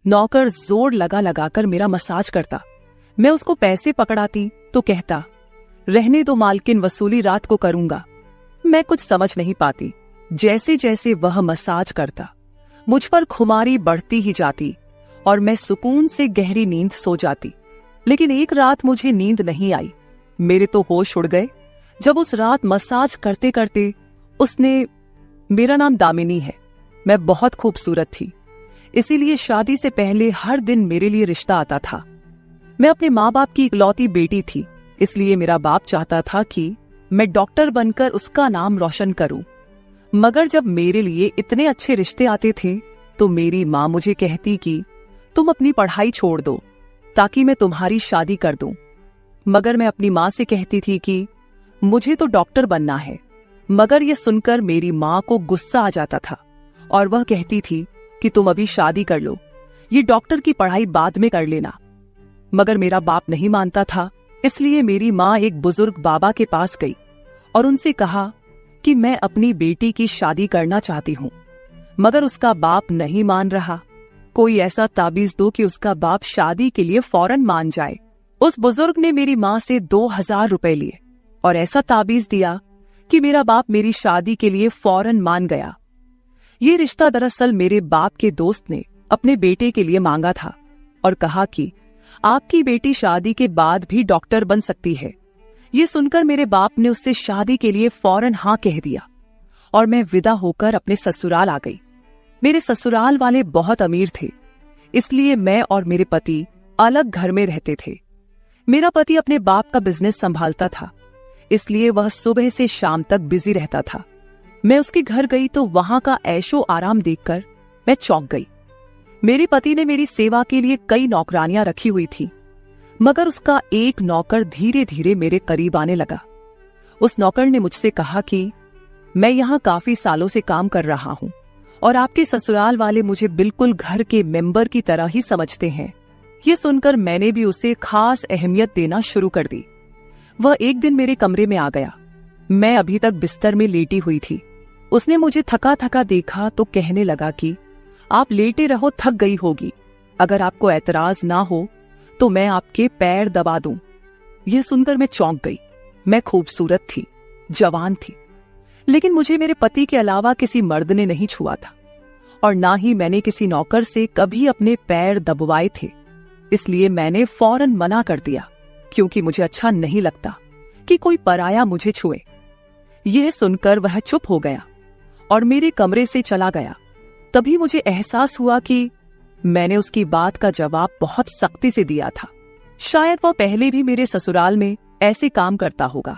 नौकर जोर लगा लगाकर मेरा मसाज करता। मैं उसको पैसे पकड़ाती तो कहता, रहने दो मालकिन, वसूली रात को करूंगा। मैं कुछ समझ नहीं पाती। जैसे जैसे वह मसाज करता मुझ पर खुमारी बढ़ती ही जाती और मैं सुकून से गहरी नींद सो जाती। लेकिन एक रात मुझे नींद नहीं आई। मेरे तो होश उड़ गए जब उस रात मसाज करते करते उसने, मेरा नाम दामिनी है, मैं बहुत खूबसूरत थी, इसीलिए शादी से पहले हर दिन मेरे लिए रिश्ता आता था। मैं अपने माँ बाप की इकलौती बेटी थी, इसलिए मेरा बाप चाहता था कि मैं डॉक्टर बनकर उसका नाम रोशन करूं। मगर जब मेरे लिए इतने अच्छे रिश्ते आते थे तो मेरी माँ मुझे कहती कि तुम अपनी पढ़ाई छोड़ दो ताकि मैं तुम्हारी शादी कर दूं। मगर मैं अपनी माँ से कहती थी कि मुझे तो डॉक्टर बनना है। मगर यह सुनकर मेरी माँ को गुस्सा आ जाता था और वह कहती थी कि तुम अभी शादी कर लो, ये डॉक्टर की पढ़ाई बाद में कर लेना। मगर मेरा बाप नहीं मानता था, इसलिए मेरी माँ एक बुजुर्ग बाबा के पास गई और उनसे कहा कि मैं अपनी बेटी की शादी करना चाहती हूँ। मगर उसका बाप नहीं मान रहा। कोई ऐसा ताबीज दो कि उसका बाप शादी के लिए फौरन मान जाए। उस बुजुर्ग ने मेरी माँ से 2000 रुपए लिए और ऐसा ताबीज दिया कि मेरा बाप मेरी शादी के लिए फौरन मान गया। ये रिश्ता दरअसल मेरे बाप के दोस्त ने अपने बेटे के लिए मांगा था और कहा कि आपकी बेटी शादी के बाद भी डॉक्टर बन सकती है। ये सुनकर मेरे बाप ने उससे शादी के लिए फौरन हाँ कह दिया और मैं विदा होकर अपने ससुराल आ गई। मेरे ससुराल वाले बहुत अमीर थे, इसलिए मैं और मेरे पति अलग घर में रहते थे। मेरा पति अपने बाप का बिजनेस संभालता था, इसलिए वह सुबह से शाम तक बिजी रहता था। मैं उसके घर गई तो वहां का ऐशो आराम देखकर मैं चौंक गई। मेरे पति ने मेरी सेवा के लिए कई नौकरानियां रखी हुई थी, मगर उसका एक नौकर धीरे धीरे मेरे करीब आने लगा। उस नौकर ने मुझसे कहा कि मैं यहाँ काफी सालों से काम कर रहा हूँ और आपके ससुराल वाले मुझे बिल्कुल घर के मेंबर की तरह ही समझते हैं। ये सुनकर मैंने भी उसे खास अहमियत देना शुरू कर दी। वह एक दिन मेरे कमरे में आ गया। मैं अभी तक बिस्तर में लेटी हुई थी। उसने मुझे थका थका देखा तो कहने लगा कि आप लेटे रहो, थक गई होगी। अगर आपको ऐतराज ना हो तो मैं आपके पैर दबा दूं। यह सुनकर मैं चौंक गई। मैं खूबसूरत थी, जवान थी, लेकिन मुझे मेरे पति के अलावा किसी मर्द ने नहीं छुआ था और ना ही मैंने किसी नौकर से कभी अपने पैर दबवाए थे। इसलिए मैंने फौरन मना कर दिया, क्योंकि मुझे अच्छा नहीं लगता कि कोई पराया मुझे छुए। यह सुनकर वह चुप हो गया और मेरे कमरे से चला गया। तभी मुझे एहसास हुआ कि मैंने उसकी बात का जवाब बहुत सख्ती से दिया था। शायद वह पहले भी मेरे ससुराल में ऐसे काम करता होगा,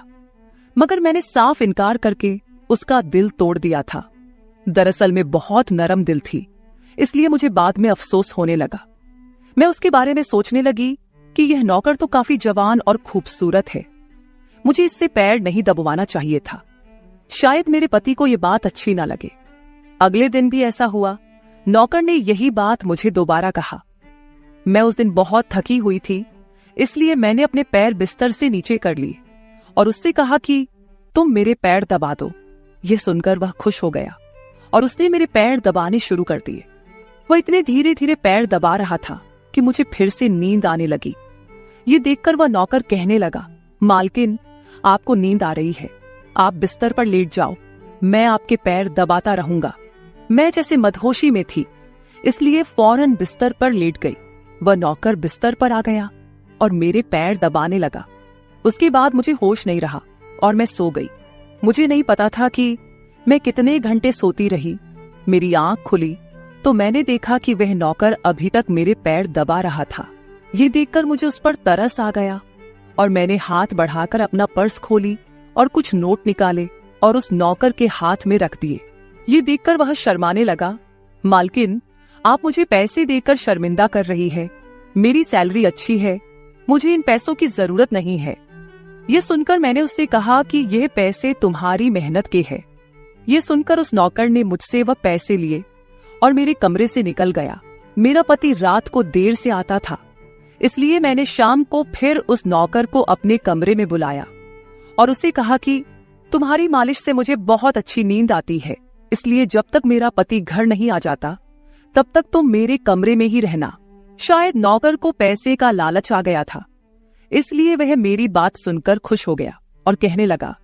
मगर मैंने साफ इनकार करके उसका दिल तोड़ दिया था। दरअसल मैं बहुत नरम दिल थी, इसलिए मुझे बाद में अफसोस होने लगा। मैं उसके बारे में सोचने लगी कि यह नौकर तो काफी जवान और खूबसूरत है, मुझे इससे पैर नहीं दबवाना चाहिए था। शायद मेरे पति को यह बात अच्छी ना लगे। अगले दिन भी ऐसा हुआ। नौकर ने यही बात मुझे दोबारा कहा। मैं उस दिन बहुत थकी हुई थी, इसलिए मैंने अपने पैर बिस्तर से नीचे कर लिए और उससे कहा कि तुम मेरे पैर दबा दो। यह सुनकर वह खुश हो गया और उसने मेरे पैर दबाने शुरू कर दिए। वह इतने धीरे धीरे पैर दबा रहा था कि मुझे फिर से नींद आने लगी। ये देखकर वह नौकर कहने लगा, मालकिन, आपको नींद आ रही है, आप बिस्तर पर लेट जाओ, मैं आपके पैर दबाता रहूंगा। मैं जैसे मदहोशी में थी, इसलिए फौरन बिस्तर पर लेट गई। वह नौकर बिस्तर पर आ गया और मेरे पैर दबाने लगा। उसके बाद मुझे होश नहीं रहा और मैं सो गई। मुझे नहीं पता था कि मैं कितने घंटे सोती रही। मेरी आंख खुली तो मैंने देखा कि वह नौकर अभी तक मेरे पैर दबा रहा था। ये देखकर मुझे उस पर तरस आ गया और मैंने हाथ बढ़ाकर अपना पर्स खोली और कुछ नोट निकाले और उस नौकर के हाथ में रख दिए। ये देखकर वह शर्माने लगा। मालकिन, आप मुझे पैसे देकर शर्मिंदा कर रही है। मेरी सैलरी अच्छी है, मुझे इन पैसों की जरूरत नहीं है। ये सुनकर मैंने उससे कहा कि यह पैसे तुम्हारी मेहनत के हैं। ये सुनकर उस नौकर ने मुझसे वह पैसे लिए और मेरे कमरे से निकल गया। मेरा पति रात को देर से आता था, इसलिए मैंने शाम को फिर उस नौकर को अपने कमरे में बुलाया और उससे कहा कि तुम्हारी मालिश से मुझे बहुत अच्छी नींद आती है, इसलिए जब तक मेरा पति घर नहीं आ जाता तब तक तुम मेरे कमरे में ही रहना। शायद नौकर को पैसे का लालच आ गया था, इसलिए वह मेरी बात सुनकर खुश हो गया और कहने लगा,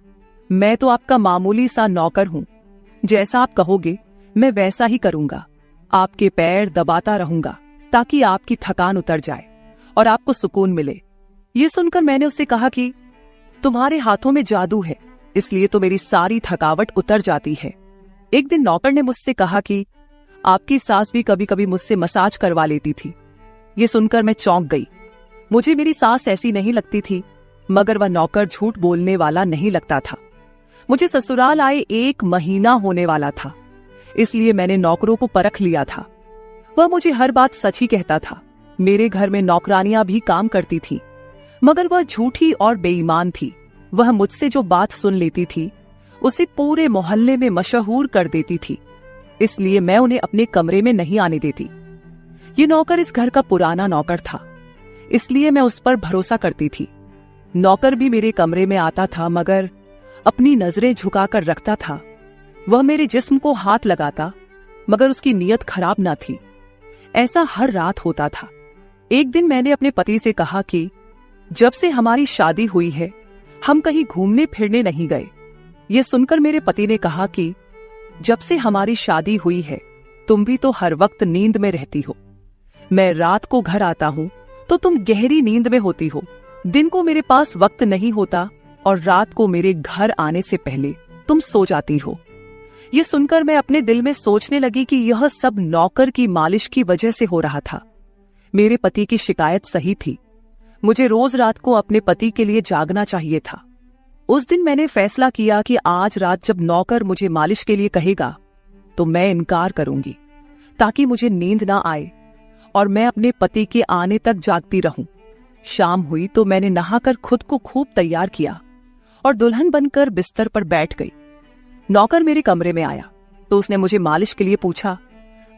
मैं तो आपका मामूली सा नौकर हूं, जैसा आप कहोगे मैं वैसा ही करूंगा। आपके पैर दबाता रहूंगा ताकि आपकी थकान उतर जाए और आपको सुकून मिले। ये सुनकर मैंने उससे कहा कि तुम्हारे हाथों में जादू है, इसलिए तो मेरी सारी थकावट उतर जाती है। एक दिन नौकर ने मुझसे कहा कि आपकी सास भी कभी कभी मुझसे मसाज करवा लेती थी। ये सुनकर मैं चौंक गई। मुझे मेरी सास ऐसी नहीं लगती थी, मगर वह नौकर झूठ बोलने वाला नहीं लगता था। मुझे ससुराल आए 1 महीना होने वाला था, इसलिए मैंने नौकरों को परख लिया था। वह मुझे हर बात सच ही कहता था। मेरे घर में नौकरानियां भी काम करती थी, मगर वह झूठी और बेईमान थी। वह मुझसे जो बात सुन लेती थी उसे पूरे मोहल्ले में मशहूर कर देती थी, इसलिए मैं उन्हें अपने कमरे में नहीं आने देती। ये नौकर इस घर का पुराना नौकर था, इसलिए मैं उस पर भरोसा करती थी। नौकर भी मेरे कमरे में आता था, मगर अपनी नजरें झुकाकर रखता था। वह मेरे जिस्म को हाथ लगाता, मगर उसकी नीयत खराब न थी। ऐसा हर रात होता था। एक दिन मैंने अपने पति से कहा कि जब से हमारी शादी हुई है हम कहीं घूमने फिरने नहीं गए। यह सुनकर मेरे पति ने कहा कि जब से हमारी शादी हुई है तुम भी तो हर वक्त नींद में रहती हो। मैं रात को घर आता हूं तो तुम गहरी नींद में होती हो। दिन को मेरे पास वक्त नहीं होता और रात को मेरे घर आने से पहले तुम सो जाती हो। यह सुनकर मैं अपने दिल में सोचने लगी कि यह सब नौकर की मालिश की वजह से हो रहा था। मेरे पति की शिकायत सही थी। मुझे रोज रात को अपने पति के लिए जागना चाहिए था। उस दिन मैंने फैसला किया कि आज रात जब नौकर मुझे मालिश के लिए कहेगा तो मैं इनकार करूंगी, ताकि मुझे नींद ना आए और मैं अपने पति के आने तक जागती रहूं। शाम हुई तो मैंने नहाकर खुद को खूब तैयार किया और दुल्हन बनकर बिस्तर पर बैठ गई। नौकर मेरे कमरे में आया तो उसने मुझे मालिश के लिए पूछा,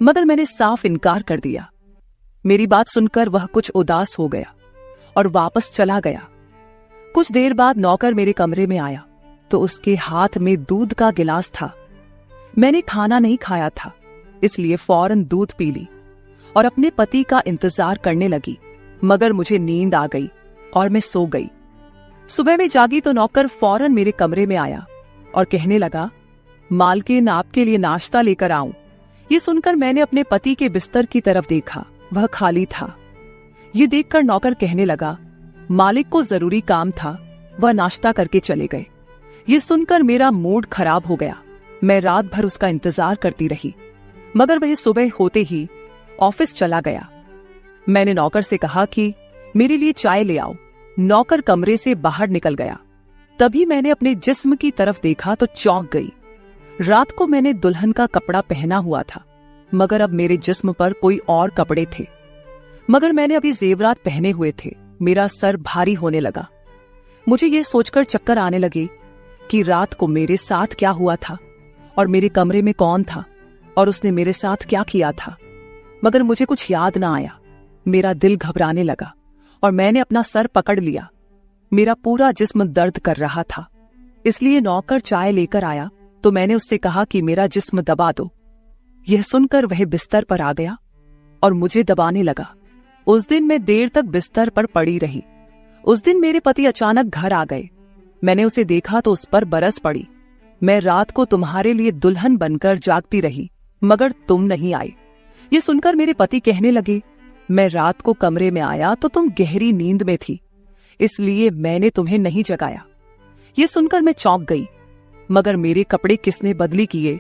मगर मैंने साफ इनकार कर दिया। मेरी बात सुनकर वह कुछ उदास हो गया और वापस चला गया। कुछ देर बाद नौकर मेरे कमरे में आया तो उसके हाथ में दूध का गिलास था। मैंने खाना नहीं खाया था, इसलिए फौरन दूध पी ली और अपने पति का इंतजार करने लगी, मगर मुझे नींद आ गई और मैं सो गई। सुबह में जागी तो नौकर फौरन मेरे कमरे में आया और कहने लगा, मालकिन आपके लिए नाश्ता लेकर आऊं। ये सुनकर मैंने अपने पति के बिस्तर की तरफ देखा, वह खाली था। ये देखकर नौकर कहने लगा, मालिक को जरूरी काम था, वह नाश्ता करके चले गए। ये सुनकर मेरा मूड खराब हो गया। मैं रात भर उसका इंतजार करती रही, मगर वह सुबह होते ही ऑफिस चला गया। मैंने नौकर से कहा कि मेरे लिए चाय ले आओ। नौकर कमरे से बाहर निकल गया। तभी मैंने अपने जिस्म की तरफ देखा तो चौंक गई। रात को मैंने दुल्हन का कपड़ा पहना हुआ था, मगर अब मेरे जिस्म पर कोई और कपड़े थे। मगर मैंने अभी जेवरात पहने हुए थे। मेरा सर भारी होने लगा। मुझे यह सोचकर चक्कर आने लगे कि रात को मेरे साथ क्या हुआ था और मेरे कमरे में कौन था और उसने मेरे साथ क्या किया था, मगर मुझे कुछ याद ना आया। मेरा दिल घबराने लगा और मैंने अपना सर पकड़ लिया। मेरा पूरा जिस्म दर्द कर रहा था, इसलिए नौकर चाय लेकर आया तो मैंने उससे कहा कि मेरा जिस्म दबा दो। यह सुनकर वह बिस्तर पर आ गया और मुझे दबाने लगा। उस दिन मैं देर तक बिस्तर पर पड़ी रही। उस दिन मेरे पति अचानक घर आ गए। मैंने उसे देखा तो उस पर बरस पड़ी। मैं रात को तुम्हारे लिए दुल्हन बनकर जागती रही, मगर तुम नहीं आए। ये सुनकर मेरे पति कहने लगे, मैं रात को कमरे में आया तो तुम गहरी नींद में थी, इसलिए मैंने तुम्हें नहीं जगाया। ये सुनकर मैं चौंक गई, मगर मेरे कपड़े किसने बदली किए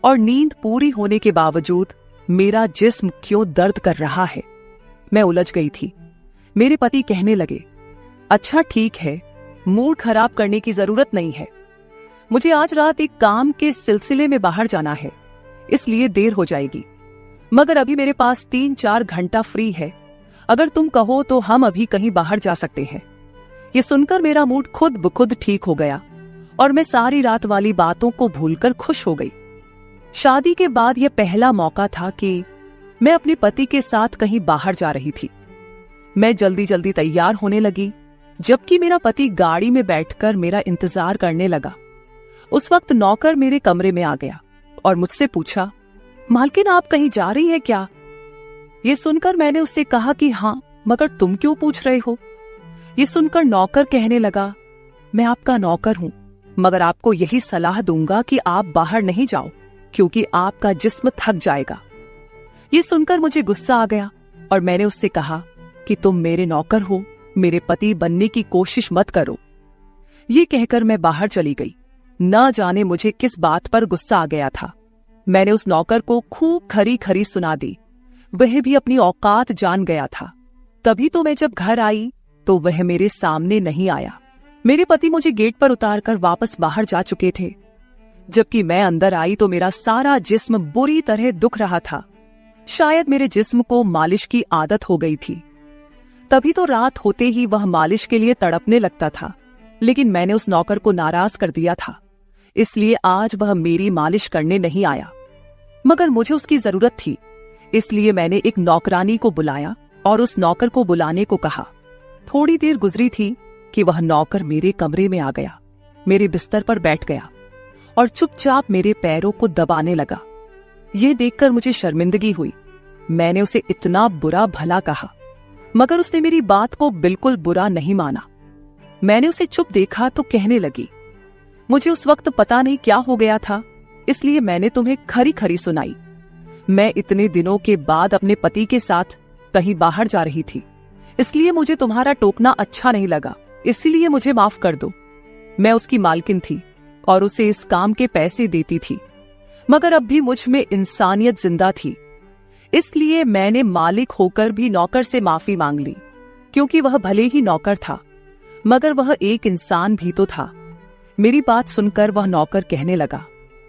और नींद पूरी होने के बावजूद मेरा जिस्म क्यों दर्द कर रहा है। मैं उलझ गई थी। मेरे पति कहने लगे, अच्छा ठीक है, मूड खराब करने की जरूरत नहीं है। मुझे आज रात एक काम के सिलसिले में बाहर जाना है, इसलिए देर हो जाएगी, मगर अभी मेरे पास 3-4 घंटा फ्री है। अगर तुम कहो तो हम अभी कहीं बाहर जा सकते हैं। ये सुनकर मेरा मूड खुद ब खुद ठीक हो गया और मैं सारी रात वाली बातों को भूलकर खुश हो गई। शादी के बाद यह पहला मौका था कि मैं अपने पति के साथ कहीं बाहर जा रही थी। मैं जल्दी जल्दी तैयार होने लगी, जबकि मेरा पति गाड़ी में बैठकर मेरा इंतजार करने लगा। उस वक्त नौकर मेरे कमरे में आ गया और मुझसे पूछा, मालकिन, आप कहीं जा रही हैं क्या? ये सुनकर मैंने उससे कहा कि हाँ, मगर तुम क्यों पूछ रहे हो? ये सुनकर नौकर कहने लगा, मैं आपका नौकर हूं, मगर आपको यही सलाह दूंगा कि आप बाहर नहीं जाओ, क्योंकि आपका जिस्म थक जाएगा। ये सुनकर मुझे गुस्सा आ गया और मैंने उससे कहा कि तुम मेरे नौकर हो, मेरे पति बनने की कोशिश मत करो। ये कहकर मैं बाहर चली गई। न जाने मुझे किस बात पर गुस्सा आ गया था। मैंने उस नौकर को खूब खरी खरी सुना दी। वह भी अपनी औकात जान गया था। तभी तो मैं जब घर आई तो वह मेरे सामने नहीं आया। मेरे पति मुझे गेट पर उतारकर वापस बाहर जा चुके थे। जबकि मैं अंदर आई तो मेरा सारा जिस्म बुरी तरह दुख रहा था। शायद मेरे जिस्म को मालिश की आदत हो गई थी। तभी तो रात होते ही वह मालिश के लिए तड़पने लगता था। लेकिन मैंने उस नौकर को नाराज कर दिया था, इसलिए आज वह मेरी मालिश करने नहीं आया। मगर मुझे उसकी जरूरत थी, इसलिए मैंने एक नौकरानी को बुलाया और उस नौकर को बुलाने को कहा। थोड़ी देर गुजरी थी कि वह नौकर मेरे कमरे में आ गया, मेरे बिस्तर पर बैठ गया और चुपचाप मेरे पैरों को दबाने लगा। यह देखकर मुझे शर्मिंदगी हुई। मैंने उसे इतना बुरा भला कहा, मगर उसने मेरी बात को बिल्कुल बुरा नहीं माना। मैंने उसे चुप देखा तो कहने लगी, मुझे उस वक्त पता नहीं क्या हो गया था, इसलिए मैंने तुम्हें खरी खरी सुनाई। मैं इतने दिनों के बाद अपने पति के साथ कहीं बाहर जा रही थी, इसलिए मुझे तुम्हारा टोकना अच्छा नहीं लगा, इसलिए मुझे माफ कर दो। मैं उसकी मालकिन थी और उसे इस काम के पैसे देती थी, मगर अब भी मुझ में इंसानियत जिंदा थी, इसलिए मैंने मालिक होकर भी नौकर से माफी मांग ली। क्योंकि वह भले ही नौकर था, मगर वह एक इंसान भी तो था। मेरी बात सुनकर वह नौकर कहने लगा,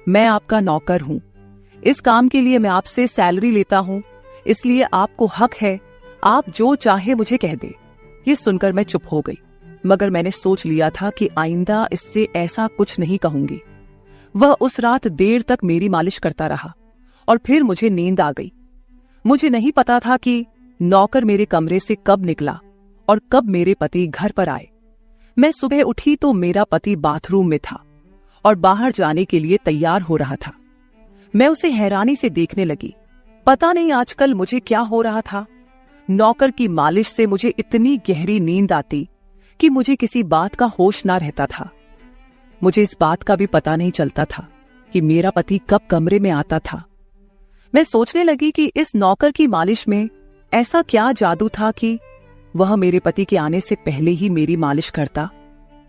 मैं आपका नौकर हूं, इस काम के लिए मैं आपसे सैलरी लेता हूं, इसलिए आपको हक है, आप जो चाहे मुझे कह दे। ये सुनकर मैं चुप हो गई, मगर मैंने सोच लिया था कि आइंदा इससे ऐसा कुछ नहीं कहूंगी। वह उस रात देर तक मेरी मालिश करता रहा और फिर मुझे नींद आ गई। मुझे नहीं पता था कि नौकर मेरे कमरे से कब निकला और कब मेरे पति घर पर आए। मैं सुबह उठी तो मेरा पति बाथरूम में था और बाहर जाने के लिए तैयार हो रहा था। मैं उसे हैरानी से देखने लगी। पता नहीं आजकल मुझे क्या हो रहा था। नौकर की मालिश से मुझे इतनी गहरी नींद आती कि मुझे किसी बात का होश ना रहता था। मुझे इस बात का भी पता नहीं चलता था कि मेरा पति कब कमरे में आता था। मैं सोचने लगी कि इस नौकर की मालिश में ऐसा क्या जादू था कि वह मेरे पति के आने से पहले ही मेरी मालिश करता,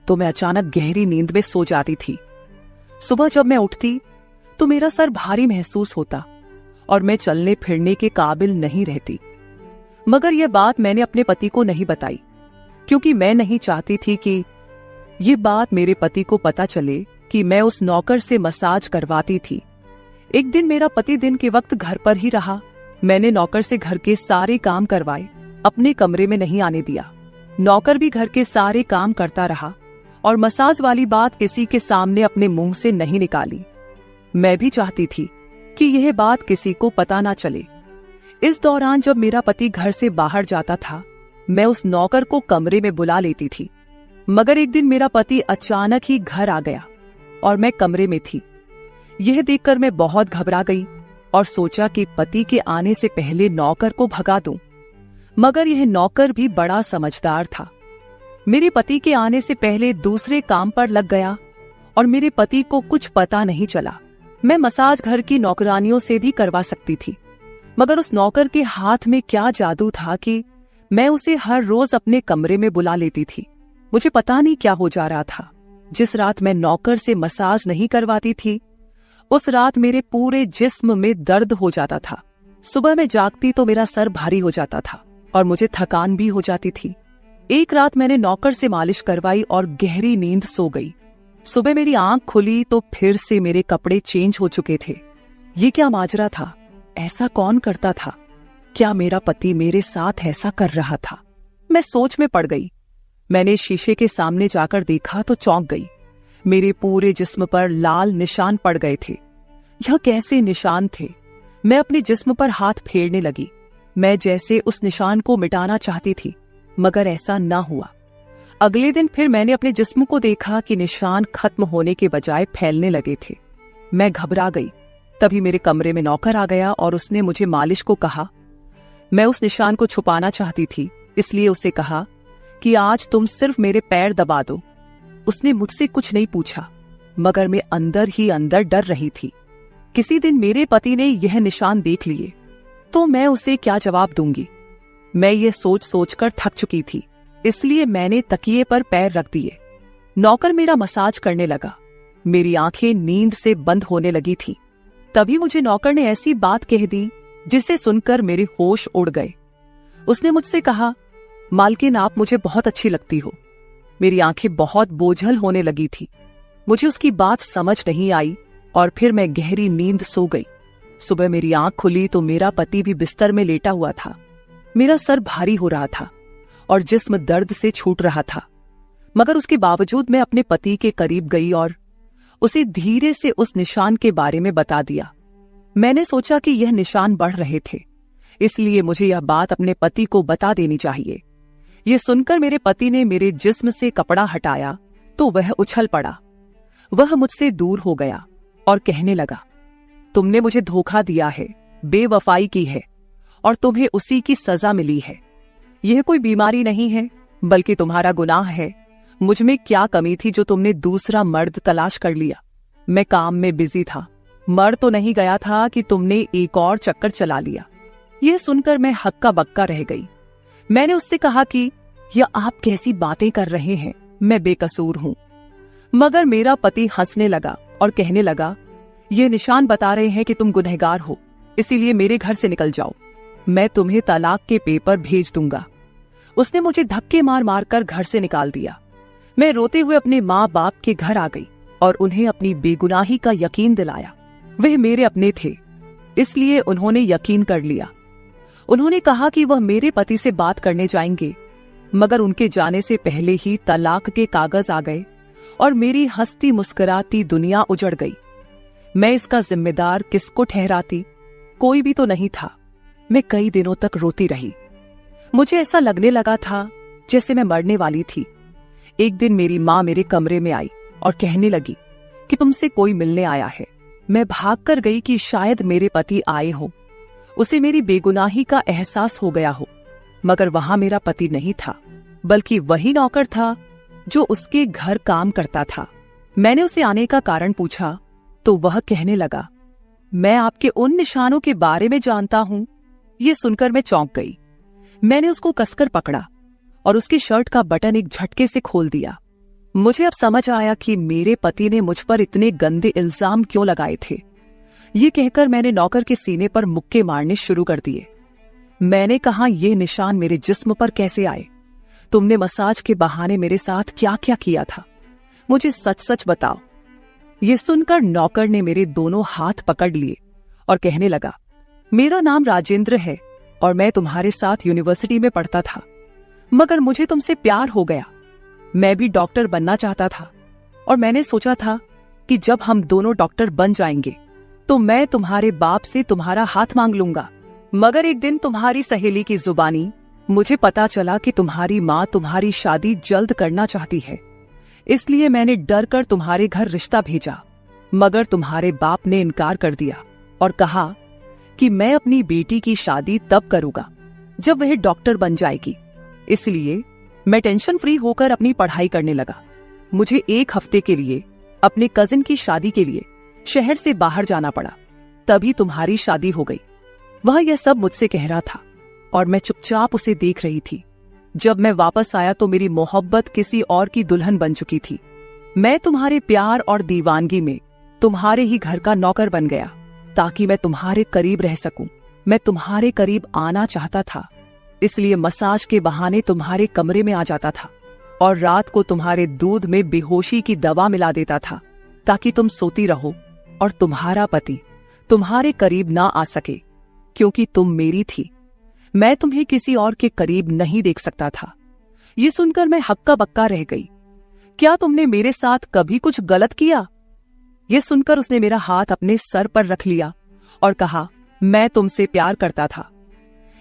तो मैं अचानक गहरी नींद में सो जाती थी। सुबह जब मैं उठती तो मेरा सर भारी महसूस होता और मैं चलने फिरने के काबिल नहीं रहती। मगर यह बात मैंने अपने पति को नहीं बताई, क्योंकि मैं नहीं चाहती थी कि ये बात मेरे पति को पता चले कि मैं उस नौकर से मसाज करवाती थी। एक दिन मेरा पति दिन के वक्त घर पर ही रहा। मैंने नौकर से घर के सारे काम करवाए, अपने कमरे में नहीं आने दिया। नौकर भी घर के सारे काम करता रहा और मसाज वाली बात किसी के सामने अपने मुंह से नहीं निकाली। मैं भी चाहती थी कि यह बात किसी को पता ना चले। इस दौरान जब मेरा पति घर से बाहर जाता था, मैं उस नौकर को कमरे में बुला लेती थी। मगर एक दिन मेरा पति अचानक ही घर आ गया और मैं कमरे में थी। यह देखकर मैं बहुत घबरा गई और सोचा कि पति के आने से पहले नौकर को भगा दूं। मगर यह नौकर भी बड़ा समझदार था। मेरे पति के आने से पहले दूसरे काम पर लग गया और मेरे पति को कुछ पता नहीं चला। मैं मसाज घर की नौकरानियों से भी करवा सकती थी, मगर उस नौकर के हाथ में क्या जादू था कि मैं उसे हर रोज अपने कमरे में बुला लेती थी। मुझे पता नहीं क्या हो जा रहा था। जिस रात मैं नौकर से मसाज नहीं करवाती थी, उस रात मेरे पूरे जिस्म में दर्द हो जाता था। सुबह में जागती तो मेरा सर भारी हो जाता था और मुझे थकान भी हो जाती थी। एक रात मैंने नौकर से मालिश करवाई और गहरी नींद सो गई। सुबह मेरी आंख खुली तो फिर से मेरे कपड़े चेंज हो चुके थे। ये क्या माजरा था? ऐसा कौन करता था? क्या मेरा पति मेरे साथ ऐसा कर रहा था? मैं सोच में पड़ गई। मैंने शीशे के सामने जाकर देखा तो चौंक गई। मेरे पूरे जिस्म पर लाल निशान पड़ गए थे। यह कैसे निशान थे? मैं अपने जिस्म पर हाथ फेरने लगी। मैं जैसे उस निशान को मिटाना चाहती थी, मगर ऐसा ना हुआ। अगले दिन फिर मैंने अपने जिस्म को देखा कि निशान खत्म होने के बजाय फैलने लगे थे। मैं घबरा गई। तभी मेरे कमरे में नौकर आ गया और उसने मुझे मालिश को कहा। मैं उस निशान को छुपाना चाहती थी, इसलिए उसे कहा कि आज तुम सिर्फ मेरे पैर दबा दो। उसने मुझसे कुछ नहीं पूछा, मगर मैं अंदर ही अंदर डर रही थी। किसी दिन मेरे पति ने यह निशान देख लिए तो मैं उसे क्या जवाब दूंगी। मैं ये सोच सोचकर थक चुकी थी, इसलिए मैंने तकिए पर पैर रख दिए। नौकर मेरा मसाज करने लगा। मेरी आंखें नींद से बंद होने लगी थी। तभी मुझे नौकर ने ऐसी बात कह दी जिसे सुनकर मेरे होश उड़ गए। उसने मुझसे कहा, मालकिन आप मुझे बहुत अच्छी लगती हो। मेरी आंखें बहुत बोझल होने लगी थी। मुझे उसकी बात समझ नहीं आई और फिर मैं गहरी नींद सो गई। सुबह मेरी आंख खुली तो मेरा पति भी बिस्तर में लेटा हुआ था। मेरा सर भारी हो रहा था और जिस्म दर्द से छूट रहा था, मगर उसके बावजूद मैं अपने पति के करीब गई और उसे धीरे से उस निशान के बारे में बता दिया। मैंने सोचा कि यह निशान बढ़ रहे थे, इसलिए मुझे यह बात अपने पति को बता देनी चाहिए। यह सुनकर मेरे पति ने मेरे जिस्म से कपड़ा हटाया तो वह उछल पड़ा। वह मुझसे दूर हो गया और कहने लगा, तुमने मुझे धोखा दिया है, बेवफाई की है और तुम्हें उसी की सजा मिली है। यह कोई बीमारी नहीं है, बल्कि तुम्हारा गुनाह है। मुझ में क्या कमी थी जो तुमने दूसरा मर्द तलाश कर लिया। मैं काम में बिजी था, मर तो नहीं गया था कि तुमने एक और चक्कर चला लिया। यह सुनकर मैं हक्का बक्का रह गई। मैंने उससे कहा कि यह आप कैसी बातें कर रहे हैं, मैं बेकसूर हूं। मगर मेरा पति हंसने लगा और कहने लगा, ये निशान बता रहे हैं कि तुम गुनहगार हो, इसीलिए मेरे घर से निकल जाओ, मैं तुम्हें तलाक के पेपर भेज दूंगा। उसने मुझे धक्के मार मार कर घर से निकाल दिया। मैं रोते हुए अपने माँ बाप के घर आ गई और उन्हें अपनी बेगुनाही का यकीन दिलाया। वह मेरे अपने थे, इसलिए उन्होंने यकीन कर लिया। उन्होंने कहा कि वह मेरे पति से बात करने जाएंगे, मगर उनके जाने से पहले ही तलाक के कागज आ गए और मेरी हंसती मुस्कुराती दुनिया उजड़ गई। मैं इसका जिम्मेदार किसको ठहराती? कोई भी तो नहीं था। मैं कई दिनों तक रोती रही। मुझे ऐसा लगने लगा था जैसे मैं मरने वाली थी। एक दिन मेरी माँ मेरे कमरे में आई और कहने लगी कि तुमसे कोई मिलने आया है। मैं भागकर गई कि शायद मेरे पति आए हो, उसे मेरी बेगुनाही का एहसास हो गया हो। मगर वहां मेरा पति नहीं था, बल्कि वही नौकर था जो उसके घर काम करता था। मैंने उसे आने का कारण पूछा तो वह कहने लगा, मैं आपके उन निशानों के बारे में जानता हूं। यह सुनकर मैं चौंक गई। मैंने उसको कसकर पकड़ा और उसकी शर्ट का बटन एक झटके से खोल दिया। मुझे अब समझ आया कि मेरे पति ने मुझ पर इतने गंदे इल्जाम क्यों लगाए थे। ये कहकर मैंने नौकर के सीने पर मुक्के मारने शुरू कर दिए। मैंने कहा, ये निशान मेरे जिस्म पर कैसे आए? तुमने मसाज के बहाने मेरे साथ क्या क्या किया था? मुझे सच सच बताओ। ये सुनकर नौकर ने मेरे दोनों हाथ पकड़ लिए और कहने लगा, मेरा नाम राजेंद्र है और मैं तुम्हारे साथ यूनिवर्सिटी में पढ़ता था, मगर मुझे तुमसे प्यार हो गया। मैं भी डॉक्टर बनना चाहता था और मैंने सोचा था कि जब हम दोनों डॉक्टर बन जाएंगे तो मैं तुम्हारे बाप से तुम्हारा हाथ मांग लूंगा। मगर एक दिन तुम्हारी सहेली की जुबानी मुझे पता चला कि तुम्हारी माँ तुम्हारी शादी जल्द करना चाहती है, इसलिए मैंने डर कर तुम्हारे घर रिश्ता भेजा। मगर तुम्हारे बाप ने इनकार कर दिया और कहा कि मैं अपनी बेटी की शादी तब करूंगा जब वह डॉक्टर बन जाएगी। इसलिए मैं टेंशन फ्री होकर अपनी पढ़ाई करने लगा। मुझे एक हफ्ते के लिए अपने कजिन की शादी के लिए शहर से बाहर जाना पड़ा। तभी तुम्हारी शादी हो गई। वह यह सब मुझसे कह रहा था और मैं चुपचाप उसे देख रही थी। जब मैं वापस आया तो मेरी मोहब्बत किसी और की दुल्हन बन चुकी थी। मैं तुम्हारे प्यार और दीवानगी में तुम्हारे ही घर का नौकर बन गया ताकि मैं तुम्हारे करीब रह सकूं। मैं तुम्हारे करीब आना चाहता था, इसलिए मसाज के बहाने तुम्हारे कमरे में आ जाता था और रात को तुम्हारे दूध में बेहोशी की दवा मिला देता था ताकि तुम सोती रहो और तुम्हारा पति तुम्हारे करीब ना आ सके, क्योंकि तुम मेरी थी। मैं तुम्हें किसी और के करीब नहीं देख सकता था। ये सुनकर मैं हक्का बक्का रह गई। क्या तुमने मेरे साथ कभी कुछ गलत किया? ये सुनकर उसने मेरा हाथ अपने सर पर रख लिया और कहा, मैं तुमसे प्यार करता था,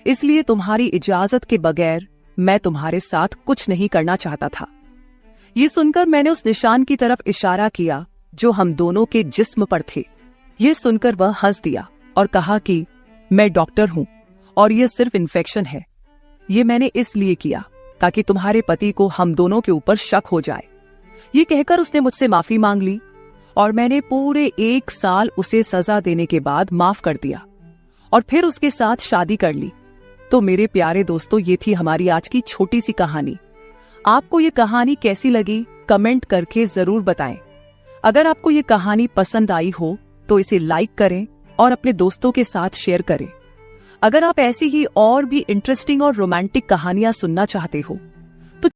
इसलिए तुम्हारी इजाजत के बगैर मैं तुम्हारे साथ कुछ नहीं करना चाहता था। ये सुनकर मैंने उस निशान की तरफ इशारा किया जो हम दोनों के जिस्म पर थे। ये सुनकर वह हंस दिया और कहा कि मैं डॉक्टर हूं और यह सिर्फ इन्फेक्शन है। ये मैंने इसलिए किया ताकि तुम्हारे पति को हम दोनों के ऊपर शक हो जाए। ये कहकर उसने मुझसे माफी मांग ली और मैंने पूरे 1 साल उसे सजा देने के बाद माफ कर दिया और फिर उसके साथ शादी कर ली। तो मेरे प्यारे दोस्तों, ये थी हमारी आज की छोटी सी कहानी। आपको ये कहानी कैसी लगी कमेंट करके जरूर बताएं। अगर आपको ये कहानी पसंद आई हो तो इसे लाइक करें और अपने दोस्तों के साथ शेयर करें। अगर आप ऐसी ही और भी इंटरेस्टिंग और रोमांटिक कहानियां सुनना चाहते हो